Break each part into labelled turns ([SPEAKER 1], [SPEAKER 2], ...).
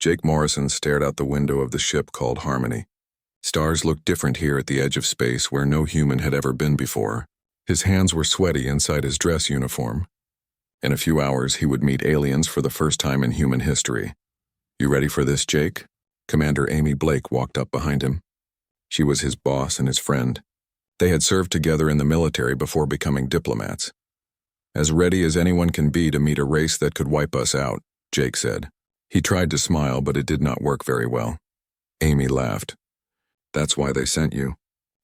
[SPEAKER 1] Jake Morrison stared out the window of the ship called Harmony. Stars looked different here at the edge of space where no human had ever been before. His hands were sweaty inside his dress uniform. In a few hours, he would meet aliens for the first time in human history. "You ready for this, Jake?" Commander Amy Blake walked up behind him. She was his boss and his friend. They had served together in the military before becoming diplomats. "As ready as anyone can be to meet a race that could wipe us out," Jake said. He tried to smile, but it did not work very well. Amy laughed. "That's why they sent you.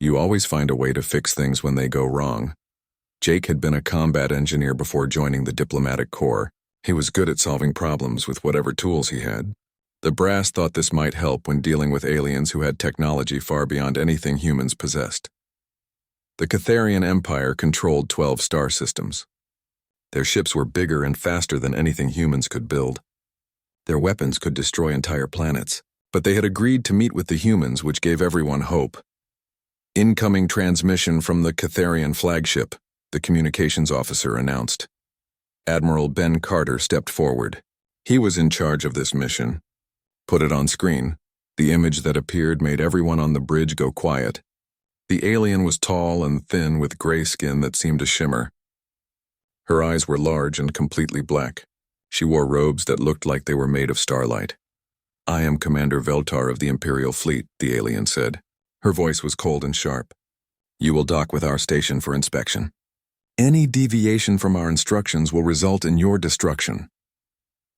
[SPEAKER 1] You always find a way to fix things when they go wrong." Jake had been a combat engineer before joining the diplomatic corps. He was good at solving problems with whatever tools he had. The brass thought this might help when dealing with aliens who had technology far beyond anything humans possessed. The Catharian Empire controlled 12 star systems. Their ships were bigger and faster than anything humans could build. Their weapons could destroy entire planets, but they had agreed to meet with the humans, which gave everyone hope. "Incoming transmission from the Catharian flagship," the communications officer announced. Admiral Ben Carter stepped forward. He was in charge of this mission. "Put it on screen." The image that appeared made everyone on the bridge go quiet. The alien was tall and thin with gray skin that seemed to shimmer. Her eyes were large and completely black. She wore robes that looked like they were made of starlight. "I am Commander Veltar of the Imperial Fleet," the alien said. Her voice was cold and sharp. "You will dock with our station for inspection. Any deviation from our instructions will result in your destruction."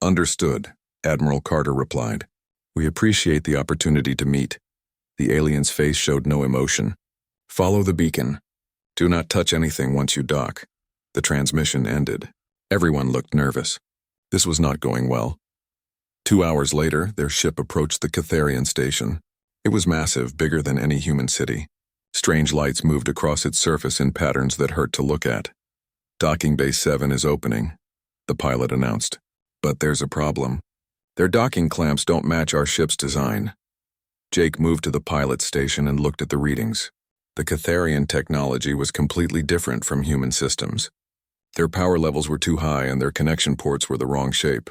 [SPEAKER 1] "Understood," Admiral Carter replied. "We appreciate the opportunity to meet." The alien's face showed no emotion. "Follow the beacon. Do not touch anything once you dock." The transmission ended. Everyone looked nervous. This was not going well. 2 hours later, their ship approached the Catharian station. It was massive, bigger than any human city. Strange lights moved across its surface in patterns that hurt to look at. "Docking Bay 7 is opening," the pilot announced. "But there's a problem. Their docking clamps don't match our ship's design." Jake moved to the pilot station and looked at the readings. The Catharian technology was completely different from human systems. Their power levels were too high and their connection ports were the wrong shape.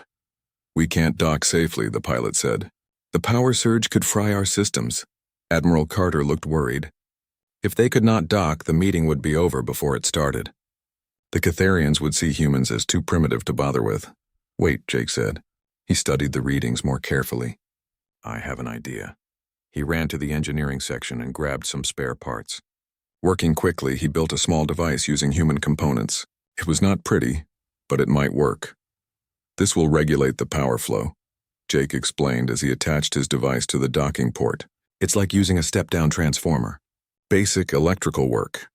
[SPEAKER 1] "We can't dock safely," the pilot said. "The power surge could fry our systems." Admiral Carter looked worried. If they could not dock, the meeting would be over before it started. The Catharians would see humans as too primitive to bother with. "Wait," Jake said. He studied the readings more carefully. "I have an idea." He ran to the engineering section and grabbed some spare parts. Working quickly, he built a small device using human components. It was not pretty, but it might work. "This will regulate the power flow," Jake explained as he attached his device to the docking port. "It's like using a step-down transformer. Basic electrical work."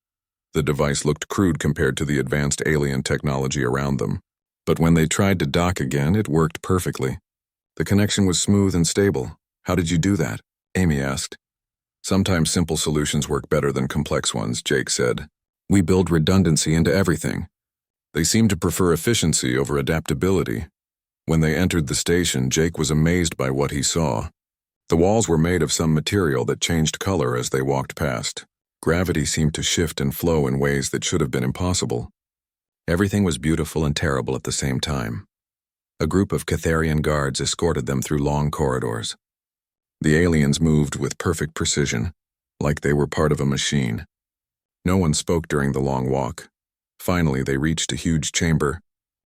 [SPEAKER 1] The device looked crude compared to the advanced alien technology around them. But when they tried to dock again, it worked perfectly. The connection was smooth and stable. "How did you do that?" Amy asked. "Sometimes simple solutions work better than complex ones," Jake said. "We build redundancy into everything." They seemed to prefer efficiency over adaptability. When they entered the station, Jake was amazed by what he saw. The walls were made of some material that changed color as they walked past. Gravity seemed to shift and flow in ways that should have been impossible. Everything was beautiful and terrible at the same time. A group of Catharian guards escorted them through long corridors. The aliens moved with perfect precision, like they were part of a machine. No one spoke during the long walk. Finally, they reached a huge chamber.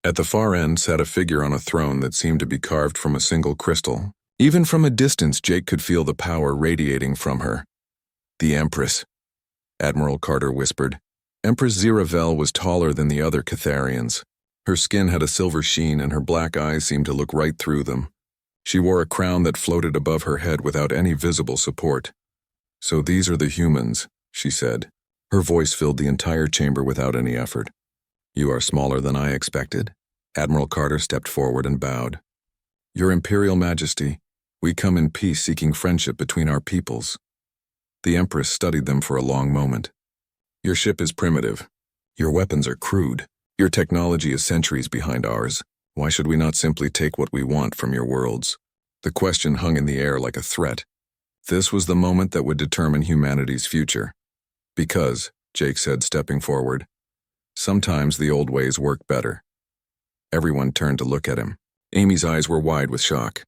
[SPEAKER 1] At the far end sat a figure on a throne that seemed to be carved from a single crystal. Even from a distance, Jake could feel the power radiating from her. "The Empress," Admiral Carter whispered. Empress Ziravel was taller than the other Catharians. Her skin had a silver sheen and her black eyes seemed to look right through them. She wore a crown that floated above her head without any visible support. "So these are the humans," she said. Her voice filled the entire chamber without any effort. "You are smaller than I expected." Admiral Carter stepped forward and bowed. "Your Imperial Majesty, we come in peace seeking friendship between our peoples." The Empress studied them for a long moment. "Your ship is primitive. Your weapons are crude. Your technology is centuries behind ours. Why should we not simply take what we want from your worlds?" The question hung in the air like a threat. This was the moment that would determine humanity's future. "Because," Jake said, stepping forward, "sometimes the old ways work better." Everyone turned to look at him. Amy's eyes were wide with shock.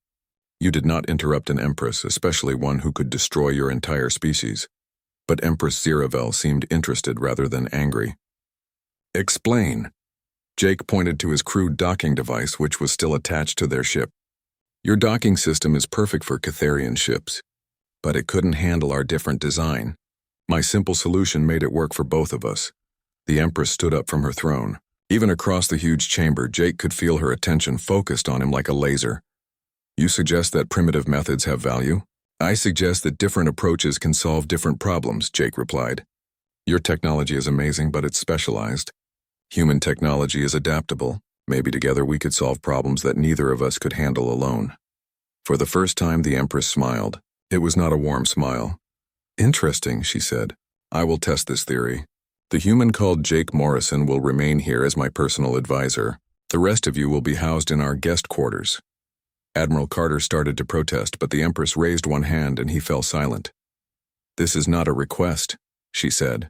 [SPEAKER 1] You did not interrupt an Empress, especially one who could destroy your entire species. But Empress Ziravel seemed interested rather than angry. Explain. Jake pointed to his crude docking device, which was still attached to their ship. Your docking system is perfect for Catharian ships, but it couldn't handle our different design. My simple solution made it work for both of us. The Empress stood up from her throne. Even across the huge chamber, Jake could feel her attention focused on him like a laser. You suggest that primitive methods have value? I suggest that different approaches can solve different problems, Jake replied. Your technology is amazing, but it's specialized. Human technology is adaptable. Maybe together we could solve problems that neither of us could handle alone. For the first time, the Empress smiled. It was not a warm smile. Interesting, she said. I will test this theory. The human called Jake Morrison will remain here as my personal advisor. The rest of you will be housed in our guest quarters. Admiral Carter started to protest, but the Empress raised one hand and he fell silent. This is not a request, she said.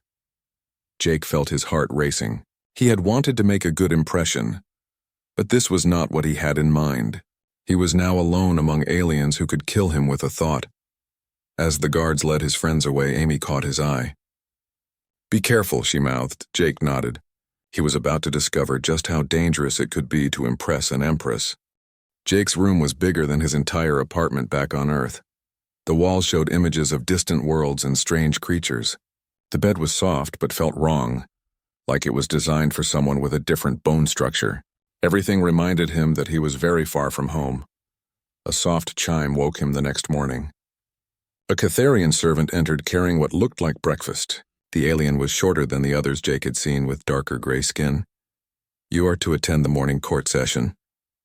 [SPEAKER 1] Jake felt his heart racing. He had wanted to make a good impression, but this was not what he had in mind. He was now alone among aliens who could kill him with a thought. As the guards led his friends away, Amy caught his eye. Be careful, she mouthed. Jake nodded. He was about to discover just how dangerous it could be to impress an Empress. Jake's room was bigger than his entire apartment back on Earth. The walls showed images of distant worlds and strange creatures. The bed was soft but felt wrong, like it was designed for someone with a different bone structure. Everything reminded him that he was very far from home. A soft chime woke him the next morning. A Catharian servant entered carrying what looked like breakfast. The alien was shorter than the others Jake had seen, with darker gray skin. You are to attend the morning court session,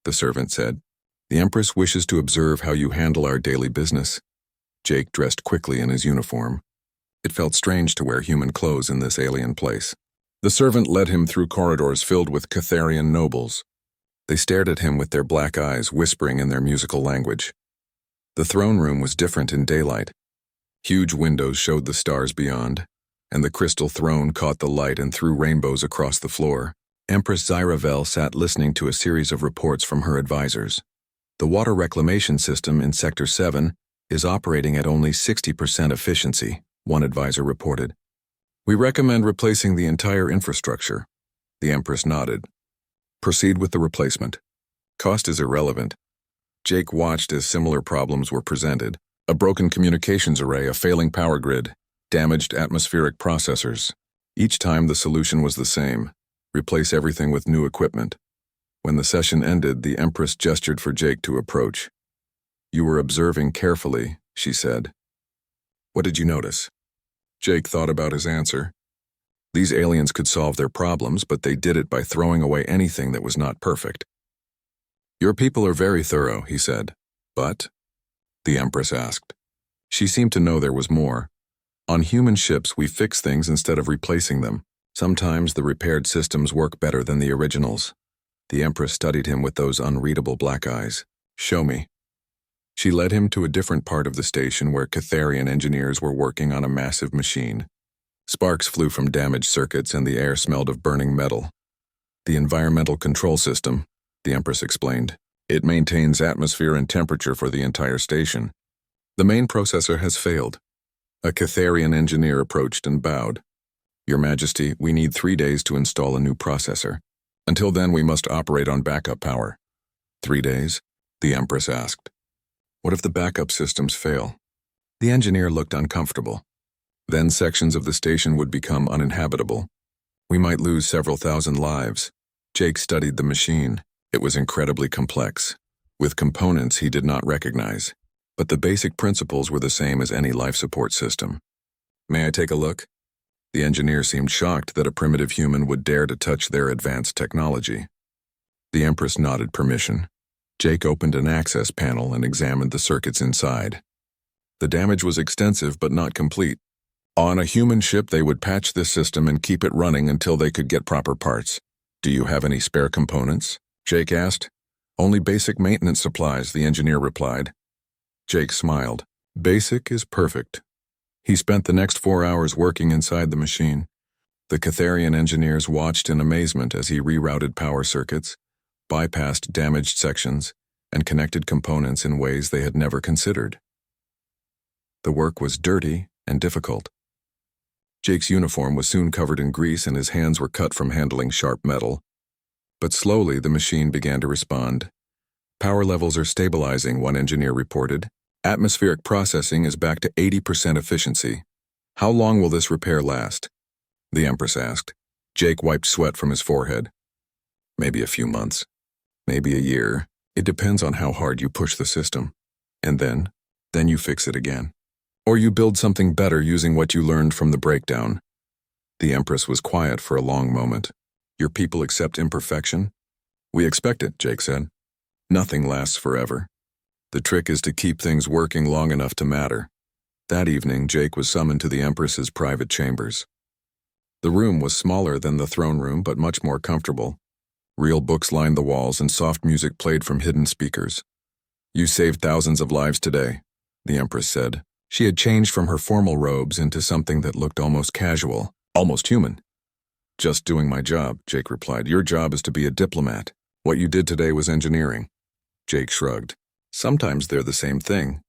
[SPEAKER 1] the servant said. The Empress wishes to observe how you handle our daily business. Jake dressed quickly in his uniform. It felt strange to wear human clothes in this alien place. The servant led him through corridors filled with Catharian nobles. They stared at him with their black eyes, whispering in their musical language. The throne room was different in daylight. Huge windows showed the stars beyond, and the crystal throne caught the light and threw rainbows across the floor. Empress Ziravel sat listening to a series of reports from her advisors. The water reclamation system in Sector 7 is operating at only 60% efficiency, one advisor reported. We recommend replacing the entire infrastructure. The Empress nodded. Proceed with the replacement. Cost is irrelevant. Jake watched as similar problems were presented. A broken communications array, a failing power grid, damaged atmospheric processors. Each time the solution was the same. Replace everything with new equipment. When the session ended, the Empress gestured for Jake to approach. You were observing carefully, she said. What did you notice? Jake thought about his answer. These aliens could solve their problems, but they did it by throwing away anything that was not perfect. Your people are very thorough, he said. But? The Empress asked. She seemed to know there was more. On human ships, we fix things instead of replacing them. Sometimes the repaired systems work better than the originals. The Empress studied him with those unreadable black eyes. Show me. She led him to a different part of the station where Catharian engineers were working on a massive machine. Sparks flew from damaged circuits and the air smelled of burning metal. The environmental control system, the Empress explained. It maintains atmosphere and temperature for the entire station. The main processor has failed. A Catharian engineer approached and bowed. Your Majesty, we need 3 days to install a new processor. Until then, we must operate on backup power. 3 days? The Empress asked. What if the backup systems fail? The engineer looked uncomfortable. Then sections of the station would become uninhabitable. We might lose several thousand lives. Jake studied the machine. It was incredibly complex, with components he did not recognize. But the basic principles were the same as any life support system. May I take a look? The engineer seemed shocked that a primitive human would dare to touch their advanced technology. The Empress nodded permission. Jake opened an access panel and examined the circuits inside. The damage was extensive but not complete. On a human ship, they would patch this system and keep it running until they could get proper parts. Do you have any spare components? Jake asked. Only basic maintenance supplies, the engineer replied. Jake smiled. Basic is perfect. He spent the next 4 hours working inside the machine. The Catharian engineers watched in amazement as he rerouted power circuits, bypassed damaged sections, and connected components in ways they had never considered. The work was dirty and difficult. Jake's uniform was soon covered in grease and his hands were cut from handling sharp metal. But slowly the machine began to respond. Power levels are stabilizing, one engineer reported. Atmospheric processing is back to 80% efficiency. How long will this repair last? The Empress asked. Jake wiped sweat from his forehead. Maybe a few months. Maybe a year. It depends on how hard you push the system. And then you fix it again. Or you build something better using what you learned from the breakdown. The Empress was quiet for a long moment. Your people accept imperfection? We expect it, Jake said. Nothing lasts forever. The trick is to keep things working long enough to matter. That evening, Jake was summoned to the Empress's private chambers. The room was smaller than the throne room, but much more comfortable. Real books lined the walls and soft music played from hidden speakers. You saved thousands of lives today, the Empress said. She had changed from her formal robes into something that looked almost casual, almost human. Just doing my job, Jake replied. Your job is to be a diplomat. What you did today was engineering. Jake shrugged. Sometimes they're the same thing,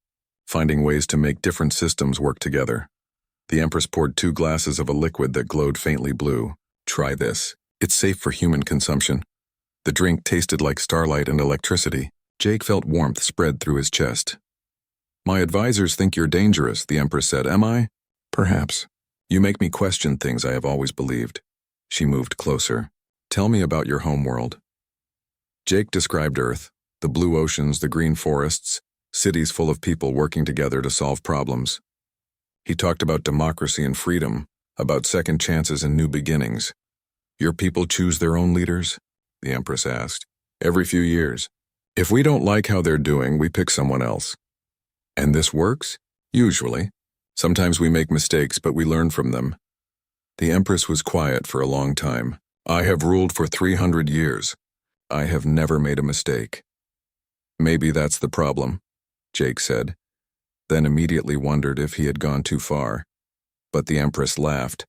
[SPEAKER 1] finding ways to make different systems work together. The Empress poured 2 glasses of a liquid that glowed faintly blue. Try this. It's safe for human consumption. The drink tasted like starlight and electricity. Jake felt warmth spread through his chest. My advisors think you're dangerous, the Empress said. Am I? Perhaps. You make me question things I have always believed. She moved closer. Tell me about your homeworld. Jake described Earth, the blue oceans, the green forests, cities full of people working together to solve problems. He talked about democracy and freedom, about second chances and new beginnings. Your people choose their own leaders? The Empress asked. Every few years. If we don't like how they're doing, we pick someone else. And this works? Usually. Sometimes we make mistakes, but we learn from them. The Empress was quiet for a long time. I have ruled for 300 years. I have never made a mistake. Maybe that's the problem, Jake said, then immediately wondered if he had gone too far. But the Empress laughed.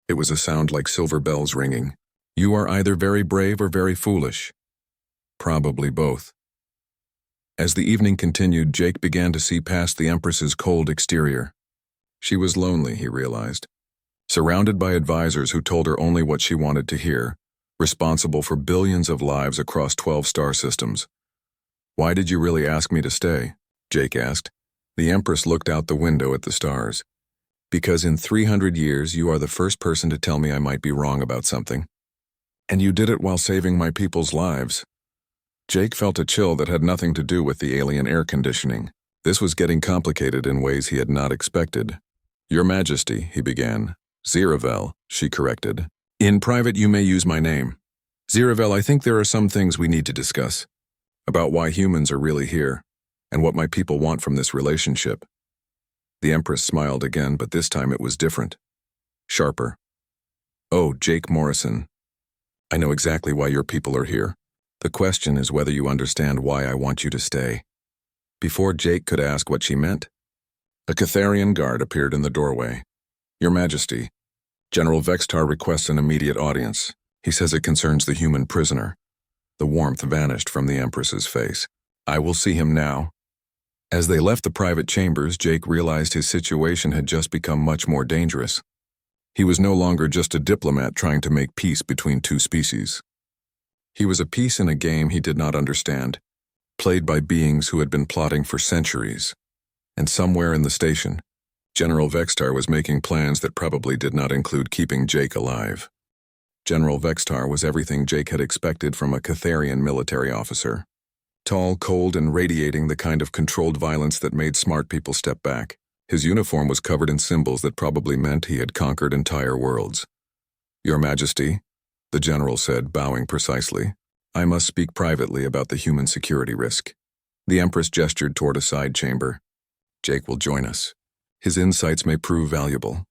[SPEAKER 1] It was a sound like silver bells ringing. You are either very brave or very foolish. Probably both. As the evening continued, Jake began to see past the Empress's cold exterior. She was lonely, he realized. Surrounded by advisors who told her only what she wanted to hear, responsible for billions of lives across 12 star systems. Why did you really ask me to stay? Jake asked. The Empress looked out the window at the stars. Because in 300 years you are the first person to tell me I might be wrong about something. And you did it while saving my people's lives. Jake felt a chill that had nothing to do with the alien air conditioning. This was getting complicated in ways he had not expected. Your Majesty, he began. Ziravel, she corrected. In private you may use my name. Ziravel, I think there are some things we need to discuss. About why humans are really here, and what my people want from this relationship. The Empress smiled again, but this time it was different. Sharper. Oh, Jake Morrison. I know exactly why your people are here. The question is whether you understand why I want you to stay. Before Jake could ask what she meant, a Catharian guard appeared in the doorway. Your Majesty, General Vextar requests an immediate audience. He says it concerns the human prisoner. The warmth vanished from the Empress's face. I will see him now. As they left the private chambers, Jake realized his situation had just become much more dangerous. He was no longer just a diplomat trying to make peace between two species. He was a piece in a game he did not understand, played by beings who had been plotting for centuries. And somewhere in the station, General Vextar was making plans that probably did not include keeping Jake alive. General Vextar was everything Jake had expected from a Catharian military officer. Tall, cold, and radiating the kind of controlled violence that made smart people step back. His uniform was covered in symbols that probably meant he had conquered entire worlds. Your Majesty, the general said, bowing precisely, I must speak privately about the human security risk. The Empress gestured toward a side chamber. Jake will join us. His insights may prove valuable.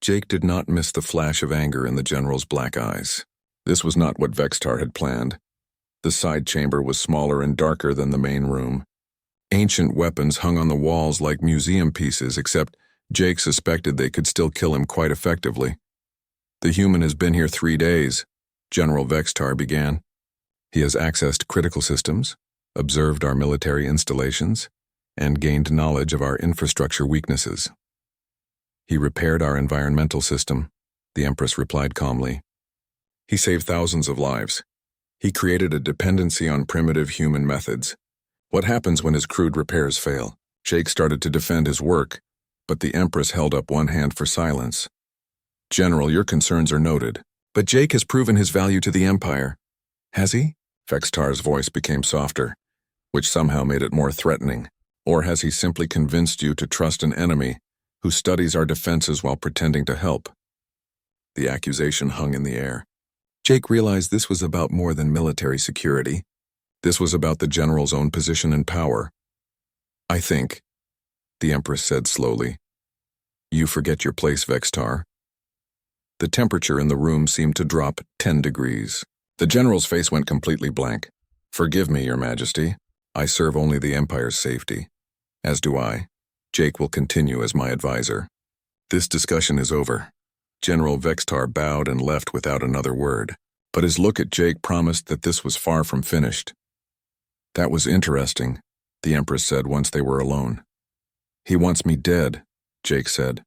[SPEAKER 1] Jake did not miss the flash of anger in the general's black eyes. This was not what Vextar had planned. The side chamber was smaller and darker than the main room. Ancient weapons hung on the walls like museum pieces, except Jake suspected they could still kill him quite effectively. The human has been here 3 days, General Vextar began. He has accessed critical systems, observed our military installations, and gained knowledge of our infrastructure weaknesses. He repaired our environmental system, the Empress replied calmly. He saved thousands of lives. He created a dependency on primitive human methods. What happens when his crude repairs fail? Jake started to defend his work, but the Empress held up one hand for silence. General, your concerns are noted, but Jake has proven his value to the Empire. Has he? Vextar's voice became softer, which somehow made it more threatening. Or has he simply convinced you to trust an enemy who studies our defenses while pretending to help? The accusation hung in the air. Jake realized this was about more than military security. This was about the general's own position and power. I think, the Empress said slowly, you forget your place, Vextar. The temperature in the room seemed to drop 10 degrees. The general's face went completely blank. Forgive me, Your Majesty. I serve only the Empire's safety. As do I. Jake will continue as my advisor. This discussion is over. General Vextar bowed and left without another word, but his look at Jake promised that this was far from finished. That was interesting, the Empress said once they were alone. He wants me dead, Jake said.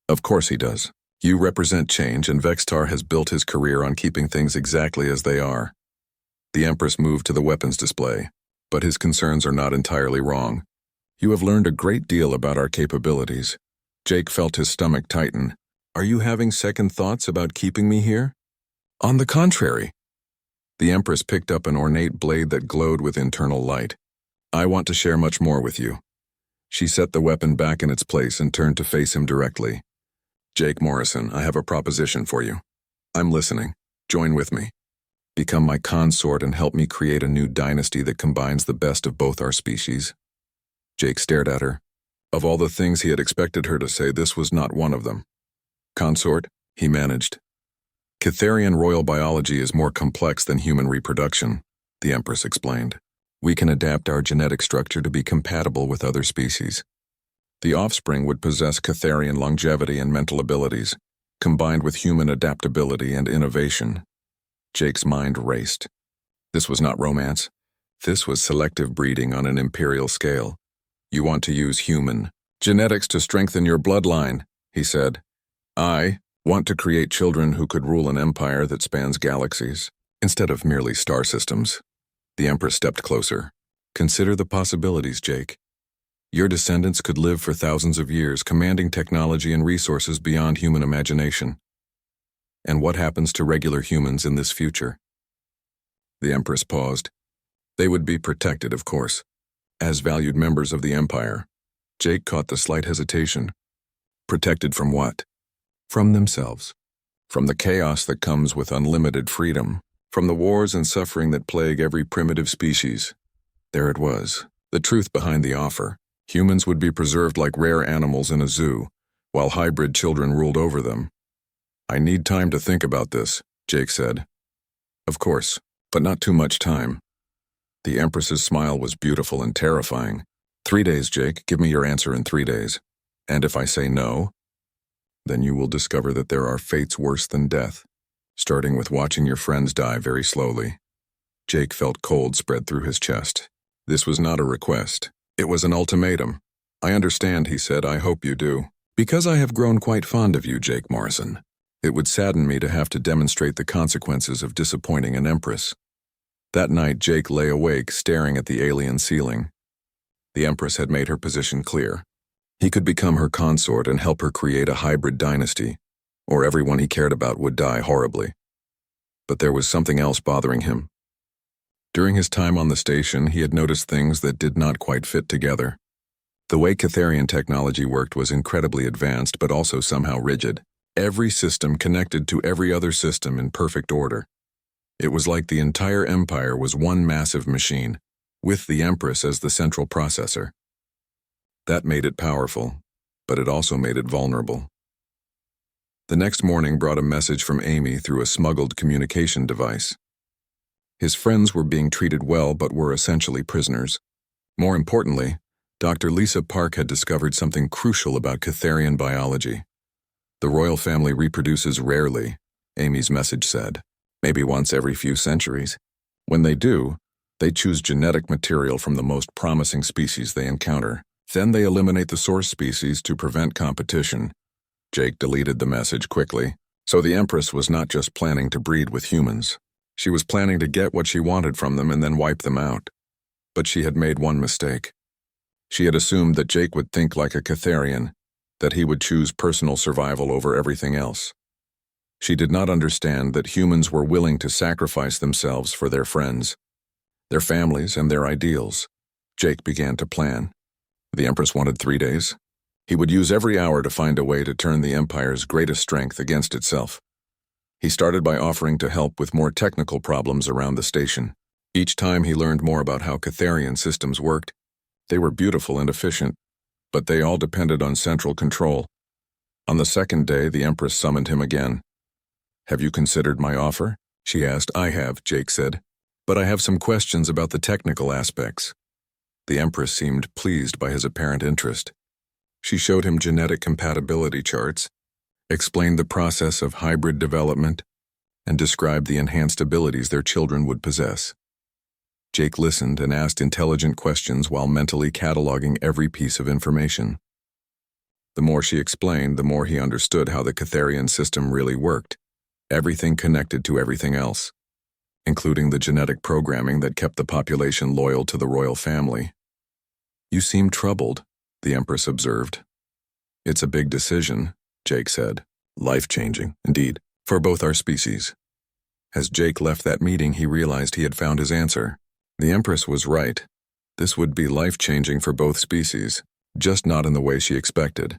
[SPEAKER 1] Of course he does. You represent change, and Vextar has built his career on keeping things exactly as they are. The Empress moved to the weapons display, but his concerns are not entirely wrong. You have learned a great deal about our capabilities. Jake felt his stomach tighten. Are you having second thoughts about keeping me here? On the contrary. The Empress picked up an ornate blade that glowed with internal light. I want to share much more with you. She set the weapon back in its place and turned to face him directly. Jake Morrison, I have a proposition for you. I'm listening. Join with me. Become my consort and help me create a new dynasty that combines the best of both our species. Jake stared at her. Of all the things he had expected her to say, this was not one of them. Consort, he managed. Catharian royal biology is more complex than human reproduction, the Empress explained. We can adapt our genetic structure to be compatible with other species. The offspring would possess Catharian longevity and mental abilities, combined with human adaptability and innovation. Jake's mind raced. This was not romance. This was selective breeding on an imperial scale. You want to use human genetics to strengthen your bloodline, he said. I want to create children who could rule an empire that spans galaxies, instead of merely star systems. The Empress stepped closer. Consider the possibilities, Jake. Your descendants could live for thousands of years, commanding technology and resources beyond human imagination. And what happens to regular humans in this future? The Empress paused. They would be protected, of course, as valued members of the Empire. Jake caught the slight hesitation. Protected from what? From themselves. From the chaos that comes with unlimited freedom. From the wars and suffering that plague every primitive species. There it was, the truth behind the offer. Humans would be preserved like rare animals in a zoo, while hybrid children ruled over them. I need time to think about this, Jake said. Of course, but not too much time. The Empress's smile was beautiful and terrifying. 3 days, Jake. Give me your answer in 3 days. And if I say no, then you will discover that there are fates worse than death, starting with watching your friends die very slowly. Jake felt cold spread through his chest. This was not a request. It was an ultimatum. I understand, he said. I hope you do. Because I have grown quite fond of you, Jake Morrison. It would sadden me to have to demonstrate the consequences of disappointing an Empress. That night, Jake lay awake, staring at the alien ceiling. The Empress had made her position clear. He could become her consort and help her create a hybrid dynasty, or everyone he cared about would die horribly. But there was something else bothering him. During his time on the station, he had noticed things that did not quite fit together. The way Catharian technology worked was incredibly advanced, but also somehow rigid. Every system connected to every other system in perfect order. It was like the entire empire was one massive machine, with the Empress as the central processor. That made it powerful, but it also made it vulnerable. The next morning brought a message from Amy through a smuggled communication device. His friends were being treated well, but were essentially prisoners. More importantly, Dr. Lisa Park had discovered something crucial about Catharian biology. The royal family reproduces rarely, Amy's message said, maybe once every few centuries. When they do, They choose genetic material from the most promising species they encounter. Then they eliminate the source species to prevent competition. Jake deleted the message quickly. So the Empress was not just planning to breed with humans. She was planning to get what she wanted from them and then wipe them out. But she had made one mistake. She had assumed that Jake would think like a Catharian, that he would choose personal survival over everything else. She did not understand that humans were willing to sacrifice themselves for their friends, their families, and their ideals. Jake began to plan. The Empress wanted 3 days. He would use every hour to find a way to turn the Empire's greatest strength against itself. He started by offering to help with more technical problems around the station. Each time he learned more about how Catharian systems worked. They were beautiful and efficient, but they all depended on central control. On the second day, the Empress summoned him again. "Have you considered my offer?" she asked. "I have," Jake said, "but I have some questions about the technical aspects." The Empress seemed pleased by his apparent interest. She showed him genetic compatibility charts, explained the process of hybrid development, and described the enhanced abilities their children would possess. Jake listened and asked intelligent questions while mentally cataloging every piece of information. The more she explained, the more he understood how the Catharian system really worked. Everything connected to everything else, including the genetic programming that kept the population loyal to the royal family. "You seem troubled," the Empress observed. "It's a big decision," Jake said. "Life-changing, indeed, for both our species." As Jake left that meeting, he realized he had found his answer. The Empress was right. This would be life-changing for both species, just not in the way she expected.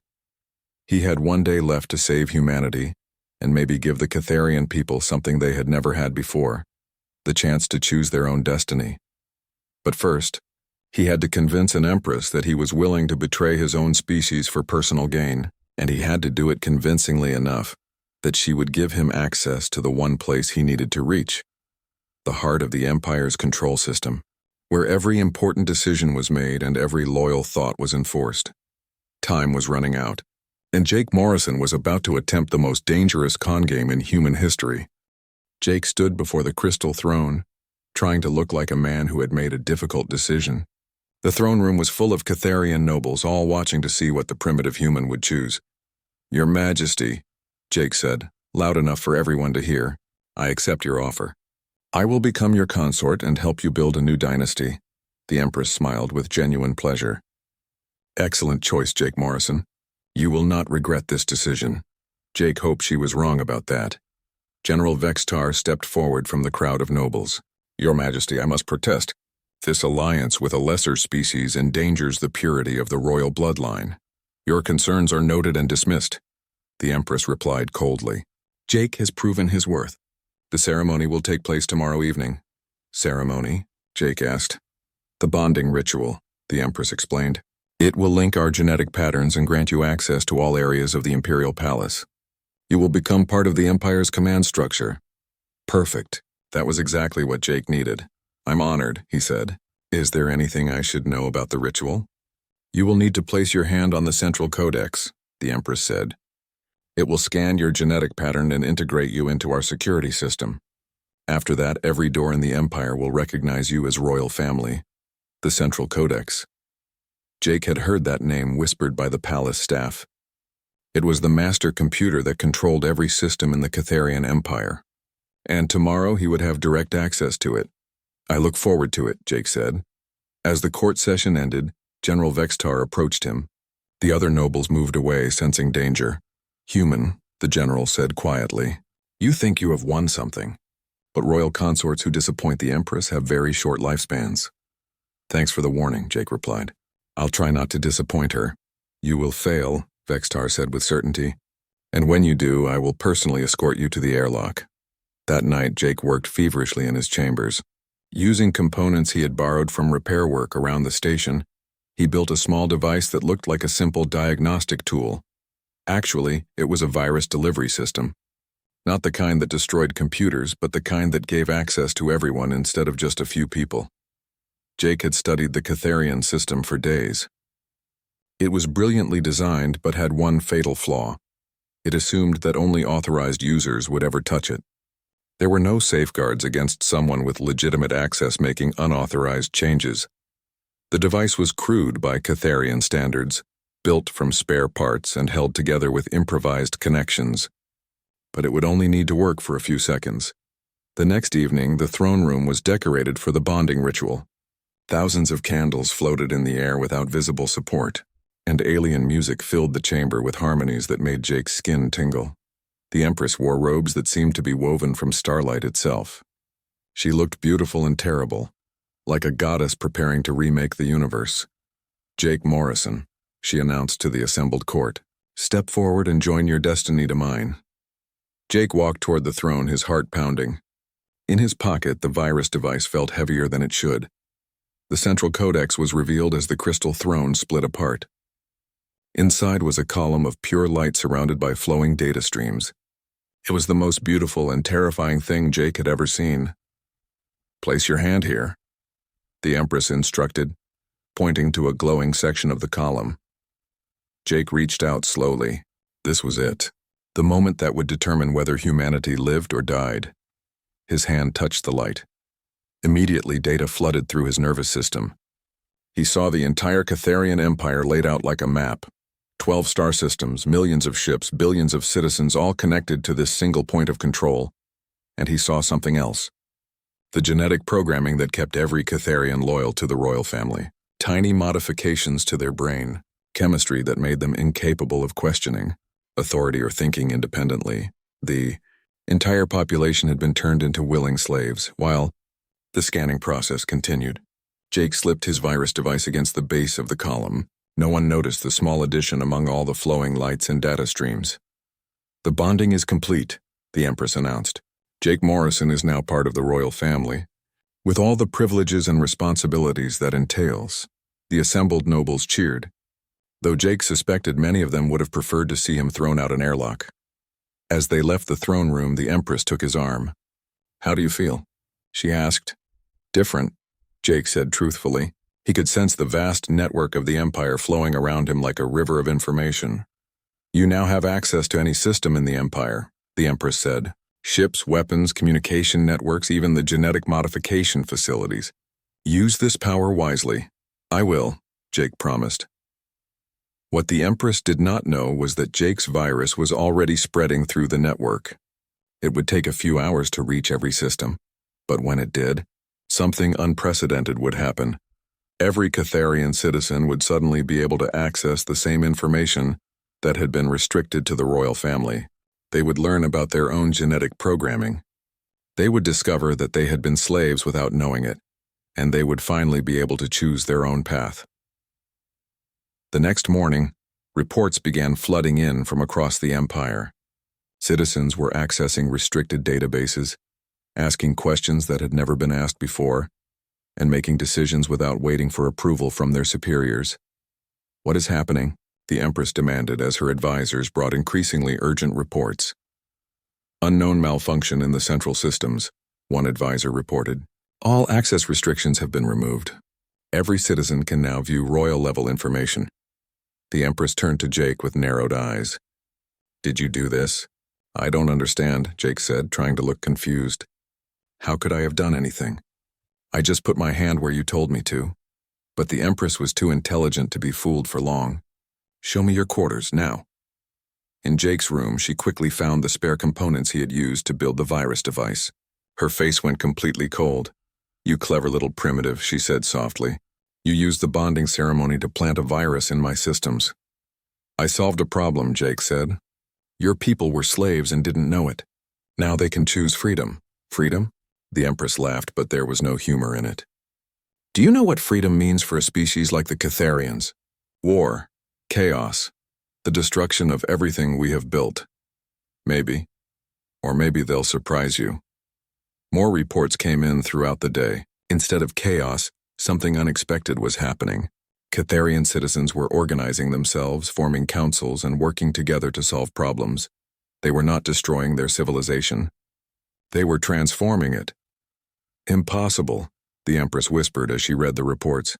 [SPEAKER 1] He had 1 day left to save humanity, and maybe give the Catharian people something they had never had before, the chance to choose their own destiny. But first, he had to convince an Empress that he was willing to betray his own species for personal gain, and he had to do it convincingly enough that she would give him access to the one place he needed to reach, the heart of the Empire's control system, where every important decision was made and every loyal thought was enforced. Time was running out, and Jake Morrison was about to attempt the most dangerous con game in human history. Jake stood before the crystal throne, trying to look like a man who had made a difficult decision. The throne room was full of Catharian nobles, all watching to see what the primitive human would choose. "Your Majesty," Jake said, loud enough for everyone to hear, "I accept your offer. I will become your consort and help you build a new dynasty." The Empress smiled with genuine pleasure. "Excellent choice, Jake Morrison. You will not regret this decision." Jake hoped she was wrong about that. General Vextar stepped forward from the crowd of nobles. "Your Majesty, I must protest. This alliance with a lesser species endangers the purity of the royal bloodline. Your concerns are noted and dismissed," the Empress replied coldly. "Jake has proven his worth. The ceremony will take place tomorrow evening." "Ceremony?" Jake asked. "The bonding ritual," the Empress explained. "It will link our genetic patterns and grant you access to all areas of the Imperial Palace. You will become part of the Empire's command structure." "Perfect." That was exactly what Jake needed. "I'm honored," he said. "Is there anything I should know about the ritual?" "You will need to place your hand on the central codex," the Empress said. "It will scan your genetic pattern and integrate you into our security system. After that, every door in the Empire will recognize you as royal family." The Central Codex. Jake had heard that name whispered by the palace staff. It was the master computer that controlled every system in the Catharian Empire. And tomorrow he would have direct access to it. "I look forward to it," Jake said. As the court session ended, General Vextar approached him. The other nobles moved away, sensing danger. "Human," the general said quietly, "you think you have won something. But royal consorts who disappoint the Empress have very short lifespans." "Thanks for the warning," Jake replied. "I'll try not to disappoint her." "You will fail," Vextar said with certainty. "And when you do, I will personally escort you to the airlock." That night, Jake worked feverishly in his chambers. Using components he had borrowed from repair work around the station, he built a small device that looked like a simple diagnostic tool. Actually, it was a virus delivery system. Not the kind that destroyed computers, but the kind that gave access to everyone instead of just a few people. Jake had studied the Catharian system for days. It was brilliantly designed, but had one fatal flaw. It assumed that only authorized users would ever touch it. There were no safeguards against someone with legitimate access making unauthorized changes. The device was crude by Catharian standards, built from spare parts and held together with improvised connections. But it would only need to work for a few seconds. The next evening, the throne room was decorated for the bonding ritual. Thousands of candles floated in the air without visible support, and alien music filled the chamber with harmonies that made Jake's skin tingle. The Empress wore robes that seemed to be woven from starlight itself. She looked beautiful and terrible, like a goddess preparing to remake the universe. "Jake Morrison," she announced to the assembled court, "step forward and join your destiny to mine." Jake walked toward the throne, his heart pounding. In his pocket, the virus device felt heavier than it should. The central codex was revealed as the crystal throne split apart. Inside was a column of pure light surrounded by flowing data streams. It was the most beautiful and terrifying thing Jake had ever seen. "Place your hand here," the Empress instructed, pointing to a glowing section of the column. Jake reached out slowly. This was it, the moment that would determine whether humanity lived or died. His hand touched the light. Immediately, data flooded through his nervous system. He saw the entire Catharian Empire laid out like a map. 12 star systems, millions of ships, billions of citizens, all connected to this single point of control. And he saw something else. The genetic programming that kept every Catharian loyal to the royal family. Tiny modifications to their brain. Chemistry that made them incapable of questioning authority or thinking independently. The entire population had been turned into willing slaves, while the scanning process continued. Jake slipped his virus device against the base of the column. No one noticed the small addition among all the flowing lights and data streams. "The bonding is complete," the Empress announced. "Jake Morrison is now part of the royal family, with all the privileges and responsibilities that entails." The assembled nobles cheered, though Jake suspected many of them would have preferred to see him thrown out an airlock. As they left the throne room, the Empress took his arm. "How do you feel?" she asked. "Different," Jake said truthfully. He could sense the vast network of the Empire flowing around him like a river of information. "You now have access to any system in the Empire," the Empress said. "Ships, weapons, communication networks, even the genetic modification facilities. Use this power wisely." "I will," Jake promised. What the Empress did not know was that Jake's virus was already spreading through the network. It would take a few hours to reach every system, but when it did, something unprecedented would happen. Every Catharian citizen would suddenly be able to access the same information that had been restricted to the royal family. They would learn about their own genetic programming. They would discover that they had been slaves without knowing it, and they would finally be able to choose their own path. The next morning, reports began flooding in from across the Empire. Citizens were accessing restricted databases, asking questions that had never been asked before, and making decisions without waiting for approval from their superiors. "What is happening?" the Empress demanded as her advisors brought increasingly urgent reports. "Unknown malfunction in the central systems," one advisor reported. "All access restrictions have been removed. Every citizen can now view royal-level information." The Empress turned to Jake with narrowed eyes. "Did you do this?" "I don't understand," Jake said, trying to look confused. "How could I have done anything? I just put my hand where you told me to." But the Empress was too intelligent to be fooled for long. "Show me your quarters, now." In Jake's room, she quickly found the spare components he had used to build the virus device. Her face went completely cold. "You clever little primitive," she said softly. "You used the bonding ceremony to plant a virus in my systems." "I solved a problem," Jake said. "Your people were slaves and didn't know it. Now they can choose freedom." "Freedom?" The Empress laughed, but there was no humor in it. "Do you know what freedom means for a species like the Catharians? War, chaos, the destruction of everything we have built. Maybe. Or maybe they'll surprise you." More reports came in throughout the day. Instead of chaos, something unexpected was happening. Catharian citizens were organizing themselves, forming councils, and working together to solve problems. They were not destroying their civilization. They were transforming it. "Impossible," the Empress whispered as she read the reports.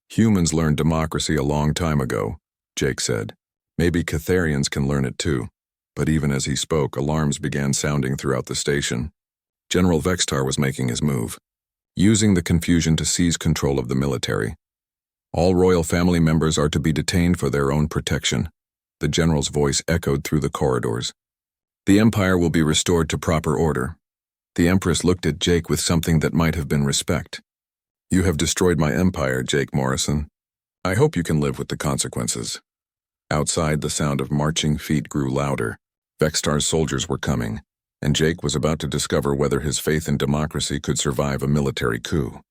[SPEAKER 1] "Humans learned democracy a long time ago," Jake said. "Maybe Catharians can learn it too." But even as he spoke, alarms began sounding throughout the station. General Vextar was making his move, using the confusion to seize control of the military. All royal family members are to be detained for their own protection. The general's voice echoed through the corridors. The Empire will be restored to proper order. The Empress looked at Jake with something that might have been respect. You have destroyed my empire, Jake Morrison. I hope you can live with the consequences. Outside, the sound of marching feet grew louder. Vextar's soldiers were coming, and Jake was about to discover whether his faith in democracy could survive a military coup.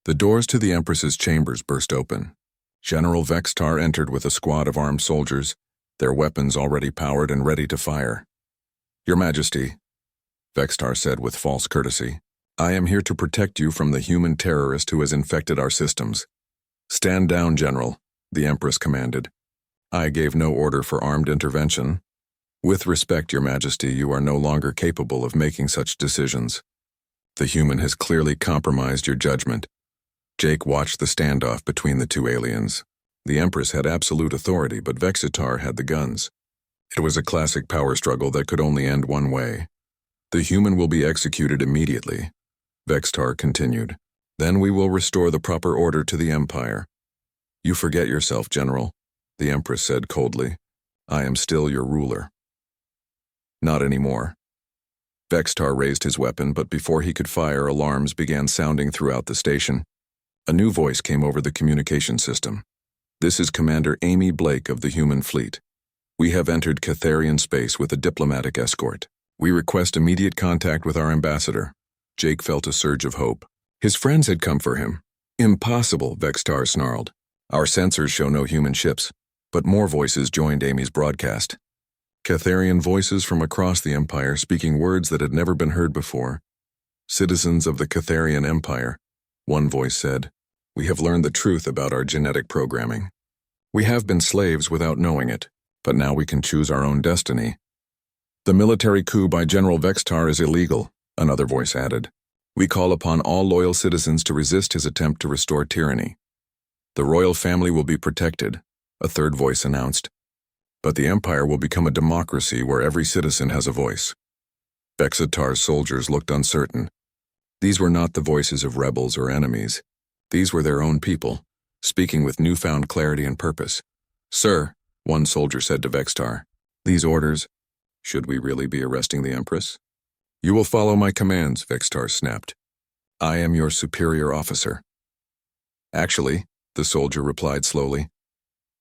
[SPEAKER 1] The doors to the Empress's chambers burst open. General Vextar entered with a squad of armed soldiers, their weapons already powered and ready to fire. Your Majesty, Vextar said with false courtesy, I am here to protect you from the human terrorist who has infected our systems. Stand down, General, the Empress commanded. I gave no order for armed intervention. With respect, Your Majesty, you are no longer capable of making such decisions. The human has clearly compromised your judgment. Jake watched the standoff between the two aliens. The Empress had absolute authority, but Vextar had the guns. It was a classic power struggle that could only end one way. The human will be executed immediately, Vextar continued. Then we will restore the proper order to the Empire. You forget yourself, General, the Empress said coldly. I am still your ruler. Not anymore. Vextar raised his weapon, but before he could fire, alarms began sounding throughout the station. A new voice came over the communication system. This is Commander Amy Blake of the Human Fleet. We have entered Catharian space with a diplomatic escort. We request immediate contact with our ambassador. Jake felt a surge of hope. His friends had come for him. Impossible, Vextar snarled. Our sensors show no human ships. But more voices joined Amy's broadcast. Catharian voices from across the Empire speaking words that had never been heard before. Citizens of the Catharian Empire, one voice said, we have learned the truth about our genetic programming. We have been slaves without knowing it, but now we can choose our own destiny. The military coup by General Vextar is illegal, another voice added. We call upon all loyal citizens to resist his attempt to restore tyranny. The royal family will be protected, a third voice announced. But the Empire will become a democracy where every citizen has a voice. Vextar's soldiers looked uncertain. These were not the voices of rebels or enemies. These were their own people, speaking with newfound clarity and purpose. Sir, one soldier said to Vextar, these orders, should we really be arresting the Empress? You will follow my commands, Vextar snapped. I am your superior officer. Actually, the soldier replied slowly,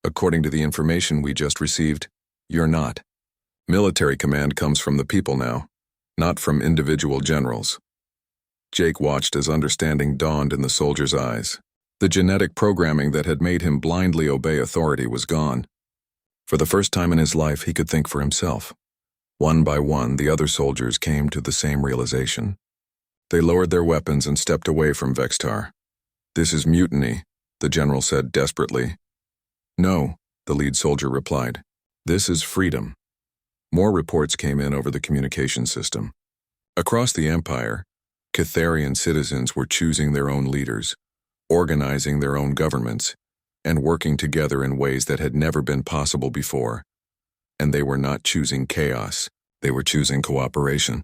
[SPEAKER 1] according to the information we just received, you're not. Military command comes from the people now, not from individual generals. Jake watched as understanding dawned in the soldier's eyes. The genetic programming that had made him blindly obey authority was gone. For the first time in his life, he could think for himself. One by one, the other soldiers came to the same realization. They lowered their weapons and stepped away from Vextar. This is mutiny, the general said desperately. No, the lead soldier replied. This is freedom. More reports came in over the communication system. Across the Empire, Catharian citizens were choosing their own leaders, organizing their own governments, and working together in ways that had never been possible before. And they were not choosing chaos, they were choosing cooperation.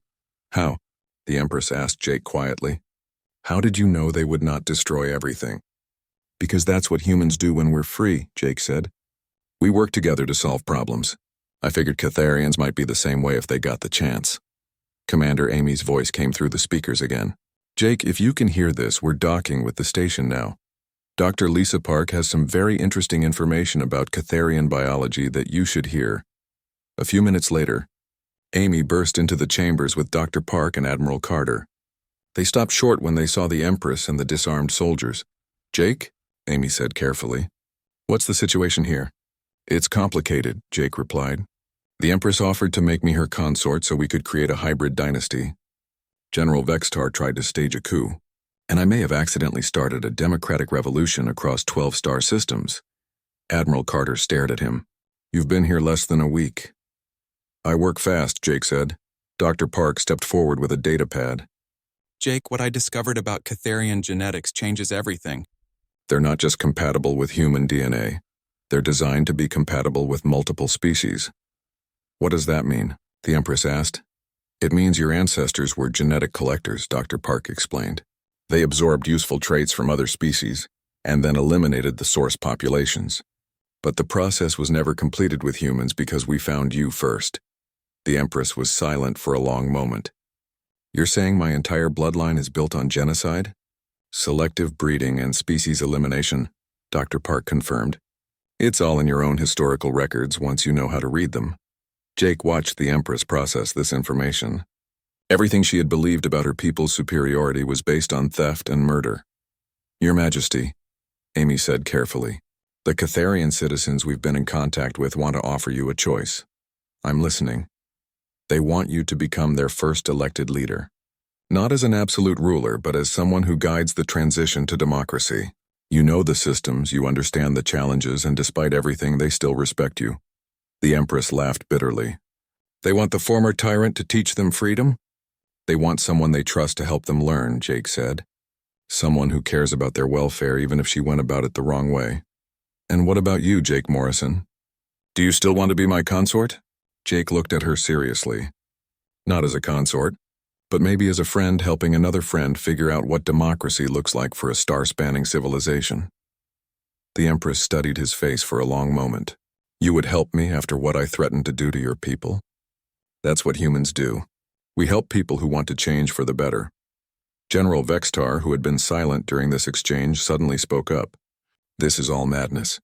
[SPEAKER 1] How? The Empress asked Jake quietly. How did you know they would not destroy everything? Because that's what humans do when we're free, Jake said. We work together to solve problems. I figured Catharians might be the same way if they got the chance. Commander Amy's voice came through the speakers again. Jake, if you can hear this, we're docking with the station now. Dr. Lisa Park has some very interesting information about Catharian biology that you should hear. A few minutes later, Amy burst into the chambers with Dr. Park and Admiral Carter. They stopped short when they saw the Empress and the disarmed soldiers. Jake? Amy said carefully. What's the situation here? It's complicated, Jake replied. The Empress offered to make me her consort so we could create a hybrid dynasty. General Vextar tried to stage a coup, and I may have accidentally started a democratic revolution across 12 star systems. Admiral Carter stared at him. You've been here less than a week. I work fast, Jake said. Dr. Park stepped forward with a data pad.
[SPEAKER 2] Jake, what I discovered about Catharian genetics changes everything.
[SPEAKER 1] They're not just compatible with human DNA. They're designed to be compatible with multiple species. What does that mean? The Empress asked. It means your ancestors were genetic collectors, Dr. Park explained. They absorbed useful traits from other species and then eliminated the source populations. But the process was never completed with humans because we found you first. The Empress was silent for a long moment. You're saying my entire bloodline is built on genocide? Selective breeding and species elimination, Dr. Park confirmed. It's all in your own historical records once you know how to read them. Jake watched the Empress process this information. Everything she had believed about her people's superiority was based on theft and murder. Your Majesty, Amy said carefully, the Catharian citizens we've been in contact with want to offer you a choice. I'm listening. They want you to become their first elected leader. Not as an absolute ruler, but as someone who guides the transition to democracy. You know the systems, you understand the challenges, and despite everything, they still respect you. The Empress laughed bitterly. They want the former tyrant to teach them freedom? They want someone they trust to help them learn, Jake said. Someone who cares about their welfare even if she went about it the wrong way. And what about you, Jake Morrison? Do you still want to be my consort? Jake looked at her seriously. Not as a consort, but maybe as a friend helping another friend figure out what democracy looks like for a star-spanning civilization. The Empress studied his face for a long moment. You would help me after what I threatened to do to your people? That's what humans do. We help people who want to change for the better. General Vextar, who had been silent during this exchange, suddenly spoke up. This is all madness.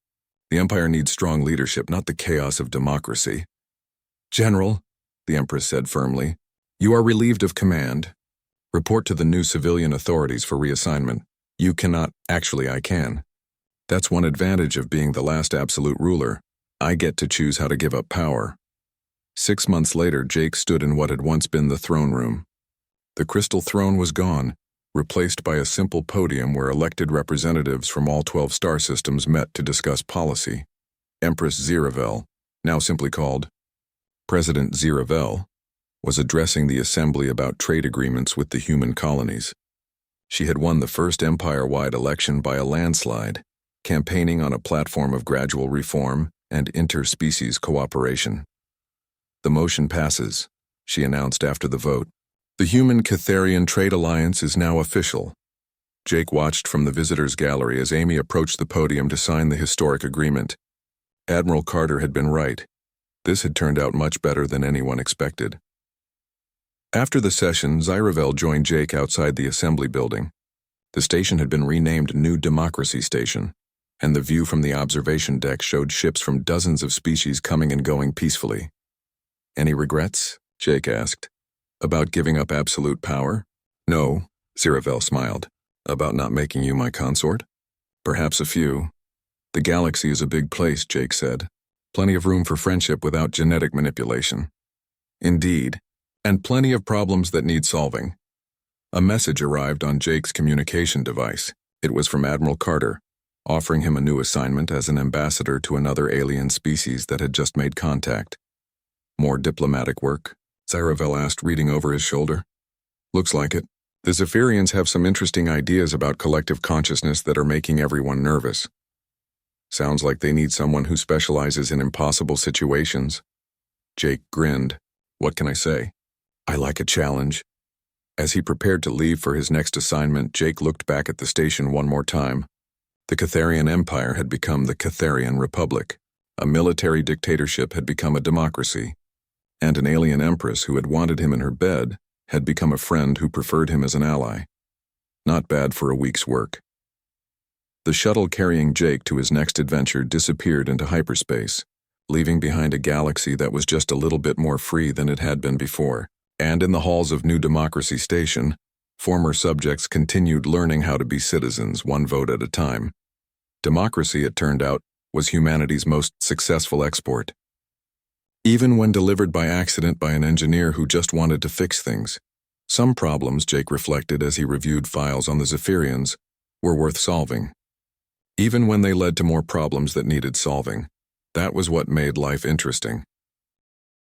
[SPEAKER 1] The Empire needs strong leadership, not the chaos of democracy. General, the Empress said firmly, you are relieved of command. Report to the new civilian authorities for reassignment. You cannot, actually I can. That's one advantage of being the last absolute ruler. I get to choose how to give up power. 6 months later, Jake stood in what had once been the throne room. The crystal throne was gone, replaced by a simple podium where elected representatives from all 12 star systems met to discuss policy. Empress Ziravel, now simply called President Ziravel, was addressing the assembly about trade agreements with the human colonies. She had won the first empire-wide election by a landslide, campaigning on a platform of gradual reform and interspecies cooperation. The motion passes, she announced after the vote. The Human-Catharian Trade Alliance is now official. Jake watched from the visitors' gallery as Amy approached the podium to sign the historic agreement. Admiral Carter had been right. This had turned out much better than anyone expected. After the session, Ziravel joined Jake outside the assembly building. The station had been renamed New Democracy Station, and the view from the observation deck showed ships from dozens of species coming and going peacefully. Any regrets? Jake asked. About giving up absolute power? No, Ziravel smiled. About not making you my consort? Perhaps a few. The galaxy is a big place, Jake said. Plenty of room for friendship without genetic manipulation. Indeed, and plenty of problems that need solving. A message arrived on Jake's communication device. It was from Admiral Carter, offering him a new assignment as an ambassador to another alien species that had just made contact. More diplomatic work? Ziravel asked, reading over his shoulder. Looks like it. The Zephyrians have some interesting ideas about collective consciousness that are making everyone nervous. Sounds like they need someone who specializes in impossible situations. Jake grinned. What can I say? I like a challenge. As he prepared to leave for his next assignment, Jake looked back at the station one more time. The Catharian Empire had become the Catharian Republic. A military dictatorship had become a democracy. And an alien empress who had wanted him in her bed had become a friend who preferred him as an ally. Not bad for a week's work. The shuttle carrying Jake to his next adventure disappeared into hyperspace, leaving behind a galaxy that was just a little bit more free than it had been before. And in the halls of New Democracy Station, former subjects continued learning how to be citizens, one vote at a time. Democracy, it turned out, was humanity's most successful export. Even when delivered by accident by an engineer who just wanted to fix things, some problems, Jake reflected as he reviewed files on the Zephyrians, were worth solving. Even when they led to more problems that needed solving, that was what made life interesting.